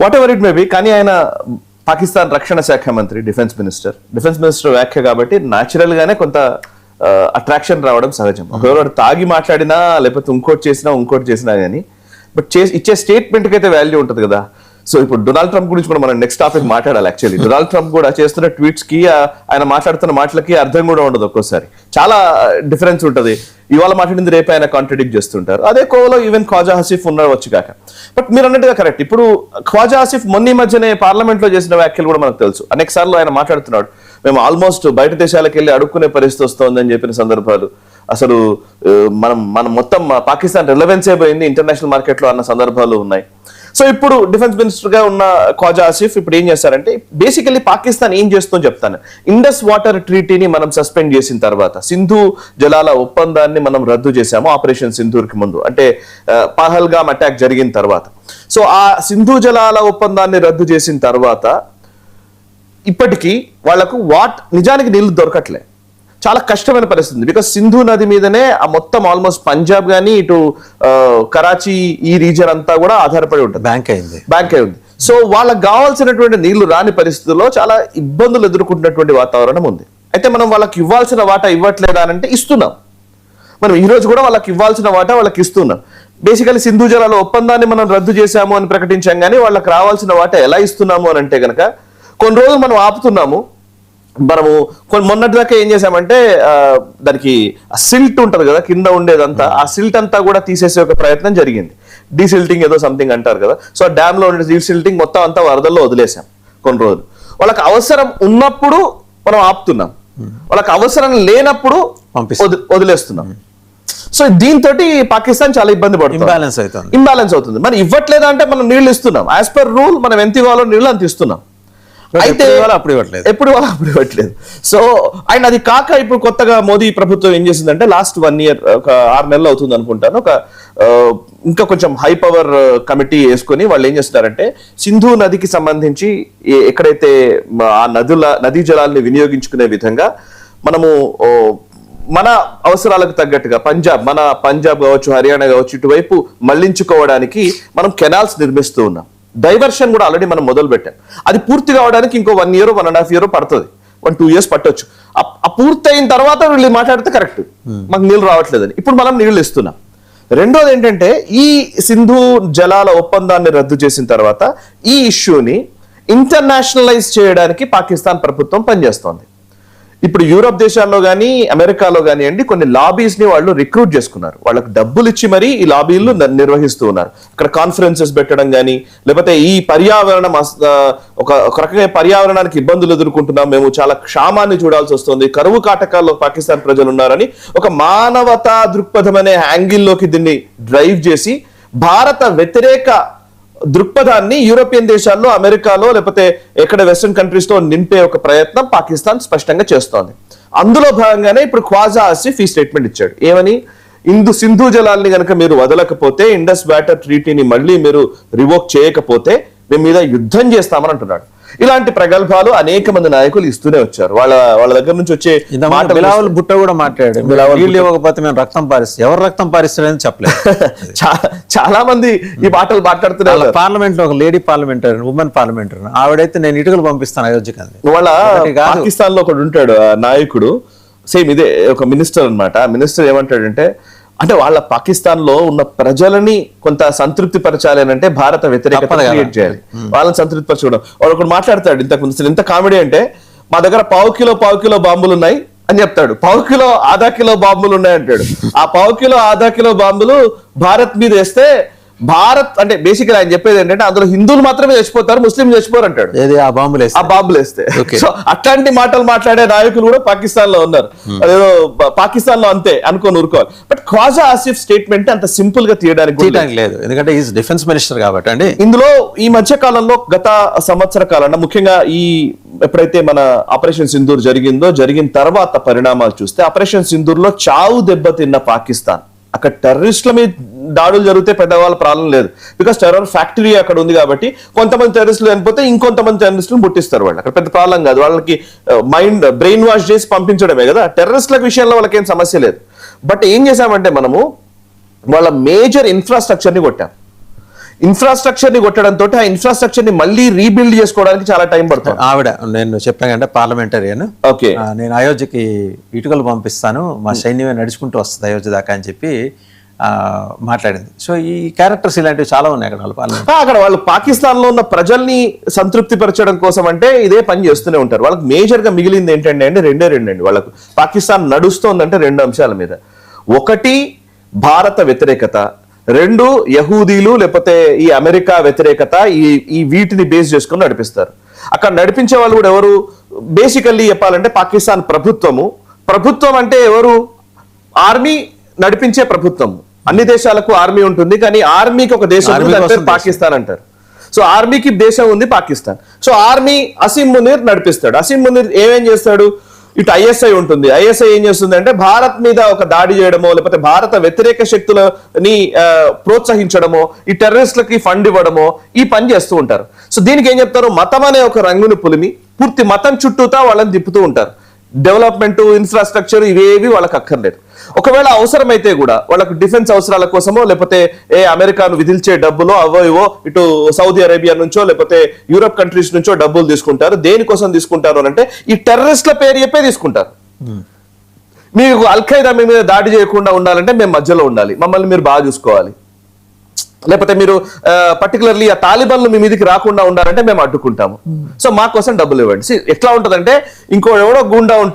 What ever it may be. కానీ ఆయన పాకిస్తాన్ రక్షణ శాఖ మంత్రి, డిఫెన్స్ మినిస్టర్ వ్యాఖ్య కాబట్టి న్యాచురల్ గానే కొంత అట్రాక్షన్ రావడం సహజం. ఒకవేళ తాగి మాట్లాడినా లేకపోతే ఇంకోటి చేసినా కానీ బట్ ఇచ్చే స్టేట్మెంట్ కి అయితే వాల్యూ ఉంటుంది కదా. సో ఇప్పుడు డొనాల్డ్ ట్రంప్ గురించి కూడా మనం నెక్స్ట్ టాపిక్ మాట్లాడాలి. యాక్చువల్లీ డొనాల్డ్ ట్రంప్ కూడా చేస్తున్న ట్వీట్స్ కి ఆయన మాట్లాడుతున్న మాటలకి అర్థం కూడా ఉండదు. ఒక్కోసారి చాలా డిఫరెన్స్ ఉంటుంది. ఇవాళ మాట్లాడింది రేపు ఆయన కాంట్రడిక్ట్ చేస్తుంటారు. అదే కోవలో ఈవెన్ ఖ్వాజా ఆసిఫ్ ఉండవచ్చు కాక. బట్ మీరు అన్నట్టుగా కరెక్ట్. ఇప్పుడు ఖ్వాజా ఆసిఫ్ మొన్న మధ్యనే పార్లమెంట్ లో చేసిన వ్యాఖ్యలు కూడా మనకు తెలుసు. అనేక సార్లు ఆయన మాట్లాడుతున్నాడు, మేము ఆల్మోస్ట్ బయట దేశాలకు వెళ్ళి అడుక్కునే పరిస్థితి వస్తుందని చెప్పిన సందర్భాలు, అసలు మనం మొత్తం పాకిస్తాన్ రిలవెన్సే పోయింది ఇంటర్నేషనల్ మార్కెట్ లో అన్న సందర్భాలు ఉన్నాయి. సో ఇప్పుడు డిఫెన్స్ మినిస్టర్ గా ఉన్న ఖ్వాజా ఆసిఫ్ ఇప్పుడు ఏం చేస్తారంటే, బేసికల్లీ పాకిస్తాన్ ఏం చేస్తుందో చెప్తాను. ఇండస్ వాటర్ ట్రీటీని మనం సస్పెండ్ చేసిన తర్వాత, సింధు జలాల ఒప్పందాన్ని మనం రద్దు చేశాము ఆపరేషన్ సింధూర్ కి ముందు, అంటే పహల్గామ్ అటాక్ జరిగిన తర్వాత. సో ఆ సింధు జలాల ఒప్పందాన్ని రద్దు చేసిన తర్వాత ఇప్పటికీ వాళ్లకు నిజానికి నీళ్లు దొరకట్లే. చాలా కష్టమైన పరిస్థితి. బికాస్ సింధు నది మీదనే ఆ మొత్తం ఆల్మోస్ట్ పంజాబ్ గానీ ఇటు కరాచీ ఈ రీజన్ అంతా కూడా ఆధారపడి ఉంటుంది, బ్యాంక్ అయి ఉంది. సో వాళ్ళకి కావాల్సినటువంటి నీళ్లు రాని పరిస్థితుల్లో చాలా ఇబ్బందులు ఎదుర్కొంటున్నటువంటి వాతావరణం ఉంది. అయితే మనం వాళ్ళకి ఇవ్వాల్సిన వాటా ఇవ్వట్లేదా అంటే ఇస్తున్నాం. మనం ఈ రోజు కూడా వాళ్ళకి ఇవ్వాల్సిన వాటా వాళ్ళకి ఇస్తున్నాం. బేసికలీ సింధు జలాల ఒప్పందాన్ని మనం రద్దు చేశాము అని ప్రకటించాం, కానీ వాళ్ళకి రావాల్సిన వాటా ఎలా ఇస్తున్నాము అని అంటే కనుక కొన్ని రోజులు మనం ఆపుతున్నాము. మనము మొన్నటి దాకా ఏం చేసామంటే దానికి సిల్ట్ ఉంటది కదా కింద ఉండేదంతా, ఆ సిల్ట్ అంతా కూడా తీసేసే ఒక ప్రయత్నం జరిగింది. డీసిల్టింగ్ ఏదో సంథింగ్ అంటారు కదా. సో డ్యామ్ లో ఉండే డీసిల్టింగ్ మొత్తం అంతా వరదల్లో వదిలేసాం కొన్ని రోజులు. వాళ్ళకి అవసరం ఉన్నప్పుడు మనం ఆపుతున్నాం, వాళ్ళకి అవసరం లేనప్పుడు వదిలేస్తున్నాం. సో దీంతో పాకిస్తాన్ చాలా ఇబ్బంది పడుతుంది, ఇంబ్యాలెన్స్ అవుతుంది. మరి ఇవ్వట్లేదా అంటే మనం నీళ్లు ఇస్తున్నాం, యాజ్ పర్ రూల్ మనం ఎంత ఇవ్వాలో నీళ్లు అంత ఇస్తున్నాం. అయితే ఎప్పుడు అప్పుడు ఇవ్వట్లేదు. సో అండ్ అది కాక ఇప్పుడు కొత్తగా మోదీ ప్రభుత్వం ఏం చేసిందంటే లాస్ట్ 1 year, ఒక 6 నెలలు అవుతుంది అనుకుంటాను, ఒక ఇంకా కొంచెం హై పవర్ కమిటీ వేసుకొని వాళ్ళు ఏం చేస్తున్నారంటే సింధు నదికి సంబంధించి ఎక్కడైతే ఆ నదీ జలాల్ని వినియోగించుకునే విధంగా మనము మన అవసరాలకు తగ్గట్టుగా మన పంజాబ్ కావచ్చు, హర్యానా కావచ్చు, ఇటువైపు మళ్లించుకోవడానికి మనం కెనాల్స్ నిర్మిస్తూ ఉన్నాం. డైవర్షన్ కూడా ఆల్రెడీ మనం మొదలు పెట్టాం. అది పూర్తి కావడానికి ఇంకో 1 year 1.5 year పడుతుంది, 1-2 years పట్టొచ్చు. ఆ పూర్తయిన తర్వాత వీళ్ళు మాట్లాడితే కరెక్ట్ మాకు నీళ్ళు రావట్లేదని. ఇప్పుడు మనం నీళ్లు ఇస్తున్నాం. రెండోది ఏంటంటే, ఈ సింధు జలాల ఒప్పందాన్ని రద్దు చేసిన తర్వాత ఈ ఇష్యూని ఇంటర్నేషనలైజ్ చేయడానికి పాకిస్తాన్ ప్రభుత్వం పనిచేస్తోంది. ఇప్పుడు యూరోప్ దేశాల్లో కానీ అమెరికాలో కానివ్వండి కొన్ని లాబీస్ ని వాళ్ళు రిక్రూట్ చేసుకున్నారు. వాళ్ళకి డబ్బులు ఇచ్చి మరీ ఈ లాబీలు నిర్వహిస్తూ ఉన్నారు. అక్కడ కాన్ఫరెన్సెస్ పెట్టడం కానీ, లేకపోతే ఈ పర్యావరణం ఒక రకంగా పర్యావరణానికి ఇబ్బందులు ఎదుర్కొంటున్నాం, మేము చాలా క్షామాన్ని చూడాల్సి వస్తుంది, కరువు కాటకాల్లో పాకిస్తాన్ ప్రజలు ఉన్నారని ఒక మానవతా దృక్పథం అనే యాంగిల్లోకి దీన్ని డ్రైవ్ చేసి భారత వ్యతిరేక దృక్పథాన్ని యూరోపియన్ దేశాల్లో, అమెరికాలో, లేకపోతే ఎక్కడ వెస్టర్న్ కంట్రీస్ లో నింపే ఒక ప్రయత్నం పాకిస్తాన్ స్పష్టంగా చేస్తోంది. అందులో భాగంగానే ఇప్పుడు ఖ్వాజా ఆసిఫ్ ఈ స్టేట్మెంట్ ఇచ్చాడు. ఏమని, సింధు జలాల్ని కనుక మీరు వదలకపోతే, ఇండస్ వాటర్ ట్రీటీని మళ్ళీ మీరు రివోక్ చేయకపోతే మేము మీద యుద్ధం చేస్తామని అంటున్నాడు. ఇలాంటి ప్రగల్భాలు అనేక మంది నాయకులు ఇస్తూనే వచ్చారు. వాళ్ళ దగ్గర నుంచి వచ్చే బిలావల్ భుట్టో కూడా మాట్లాడాడు, వీళ్ళు ఇవ్వకపోతే మేము రక్తం పారిస్తాం. ఎవరు రక్తం పారిస్తారని చెప్పలేదు. చాలా మంది ఈ మాటలు మాట్లాడుతున్నారు. పార్లమెంట్ లో ఒక లేడీ పార్లమెంటరీ, ఉమెన్ పార్లమెంటరీ, ఆవిడైతే నేను ఇటుకలు పంపిస్తాను అయోధ్యకి అంది. వాళ్ళ పాకిస్తాన్ లో ఒకడు ఉంటాడు నాయకుడు, సేమ్ ఇదే ఒక మినిస్టర్ అన్నమాట. ఆ మినిస్టర్ ఏమంటాడంటే, అంటే వాళ్ళ పాకిస్తాన్ లో ఉన్న ప్రజలని కొంత సంతృప్తి పరచాలి అని అంటే భారత వ్యతిరేకత క్రియేట్ చేయాలి, వాళ్ళని సంతృప్తి పరచడం. వాడు ఒకటి మాట్లాడతాడు ఇంతకు ఎంత కామెడీ అంటే, మా దగ్గర పావు కిలో బాంబులు ఉన్నాయి అని చెప్తాడు. పావు కిలో ½ కిలో బాంబులు ఉన్నాయి అంటాడు. ఆ పావు కిలో ½ కిలో బాంబులు భారత్ మీద వేస్తే, భారత్ అంటే బేసికల్ ఆయన చెప్పేది ఏంటంటే అందులో హిందువులు మాత్రమే చచ్చిపోతారు, ముస్లిం చచ్చిపోరు అంటాడు. ఆ బాంబులు వేస్తే. సో అట్లాంటి మాటలు మాట్లాడే నాయకులు కూడా పాకిస్తాన్ లో ఉన్నారు. అదేదో పాకిస్తాన్ లో అంతే అనుకోని ఊరుకోవాలి. బట్ ఖ్వాజా ఆసిఫ్ స్టేట్మెంట్ అంత సింపుల్ గా తీయడానికి లేదు, ఎందుకంటే ఈజ్ డిఫెన్స్ మినిస్టర్ కాబట్టి అండి. ఇందులో ఈ మధ్య కాలంలో గత సంవత్సర కాలంలో ముఖ్యంగా ఈ ఎప్పుడైతే మన ఆపరేషన్ సింధూర్ జరిగిన తర్వాత పరిణామాలు చూస్తే, ఆపరేషన్ సింధూర్ లో చావు దెబ్బతిన్న పాకిస్తాన్, అక్కడ టెర్రరిస్టుల మీద దాడులు జరిగితే పెద్దవాళ్ళ ప్రాబ్లం లేదు, బికాస్ టెర్రర్ ఫ్యాక్టరీ అక్కడ ఉంది కాబట్టి కొంతమంది టెర్రరిస్టులు చనిపోతే ఇంకొంతమంది టెర్రరిస్టులు పుట్టిస్తారు. వాళ్ళు అక్కడ పెద్ద ప్రాబ్లం కాదు, వాళ్ళకి బ్రెయిన్ వాష్ చేసి పంపించడమే కదా. టెర్రరిస్టుల విషయంలో వాళ్ళకి ఏం సమస్య లేదు. బట్ ఏం చేశామంటే మనము వాళ్ళ మేజర్ ఇన్ఫ్రాస్ట్రక్చర్ ని కొట్టాం. ఇన్ఫ్రాస్ట్రక్చర్ ని కొట్టడంతో ఆ ఇన్ఫ్రాస్ట్రక్చర్ ని మళ్ళీ రీబిల్డ్ చేసుకోవడానికి చాలా టైం పడుతుంది. ఆవిడ నేను చెప్పాను అంటే పార్లమెంటరియన్, ఓకే, నేను అయోధ్యకి ఇటుకలు పంపిస్తాను, మా సైన్యమే నడుచుకుంటూ వస్తుంది అయోధ్య దాకా అని చెప్పి మాట్లాడింది. సో ఈ క్యారెక్టర్స్ ఇలాంటివి చాలా ఉన్నాయి అక్కడ వాళ్ళ పార్లమెంట్. అక్కడ వాళ్ళు పాకిస్తాన్ లో ఉన్న ప్రజల్ని సంతృప్తి పరచడం కోసం అంటే ఇదే పని చేస్తూనే ఉంటారు. వాళ్ళకి మేజర్ గా మిగిలింది ఏంటంటే అండి రెండే వాళ్ళకు పాకిస్తాన్ నడుస్తోందంటే 2 అంశాల మీద. ఒకటి భారత వ్యతిరేకత, 2 యహూదీలు లేకపోతే ఈ అమెరికా వ్యతిరేకత. ఈ వీటిని బేస్ చేసుకుని నడిపిస్తారు. అక్కడ నడిపించే వాళ్ళు కూడా ఎవరు? బేసికల్లీ చెప్పాలంటే పాకిస్తాన్ ప్రభుత్వం అంటే ఎవరు? ఆర్మీ నడిపించే ప్రభుత్వం. అన్ని దేశాలకు ఆర్మీ ఉంటుంది, కానీ ఆర్మీకి ఒక దేశం పాకిస్తాన్ అంటారు. సో ఆర్మీకి దేశం ఉంది పాకిస్తాన్. సో ఆర్మీ అసీం మునీర్ నడిపిస్తాడు. అసీం మునీర్ ఏమేం చేస్తాడు? ఇటు ఐఎస్ఐ ఉంటుంది. ఐఎస్ఐ ఏం చేస్తుంది అంటే భారత్ మీద ఒక దాడి చేయడమో లేకపోతే భారత వ్యతిరేక శక్తులని ప్రోత్సహించడమో, ఈ టెర్రరిస్టులకి ఫండ్ ఇవ్వడమో ఈ పని చేస్తూ ఉంటారు. సో దీనికి ఏం చెప్తారు? మతం అనే ఒక రంగును పులిమి పూర్తి మతం చుట్టూతా వాళ్ళని తిప్పుతూ ఉంటారు. డెవలప్మెంట్, ఇన్ఫ్రాస్ట్రక్చర్ ఇవేవి వాళ్ళకి అక్కర్లేదు. ఒకవేళ అవసరమైతే కూడా వాళ్ళకు డిఫెన్స్ అవసరాల కోసమో లేకపోతే అమెరికాను విధిల్చే డబ్బులో ఇవో ఇటు సౌదీ అరేబియా నుంచో లేకపోతే యూరప్ కంట్రీస్ నుంచో డబ్బులు తీసుకుంటారు. దేనికోసం తీసుకుంటారు అంటే ఈ టెర్రరిస్ట్ల పేరు చెప్పే తీసుకుంటారు. మీకు అల్ఖైదా మీ మీద దాడి చేయకుండా ఉండాలంటే మేము మధ్యలో ఉండాలి, మమ్మల్ని మీరు బాగా చూసుకోవాలి, లేకపోతే మీరు పర్టికులర్లీ ఆ తాలిబాన్లు మీ మీదకి రాకుండా ఉండాలంటే మేము అడ్డుకుంటాము, సో మా కోసం డబ్బులు ఇవ్వండి. ఎట్లా ఉంటదంటే ఇంకో ఎవడో గుండా ఉంటాడు,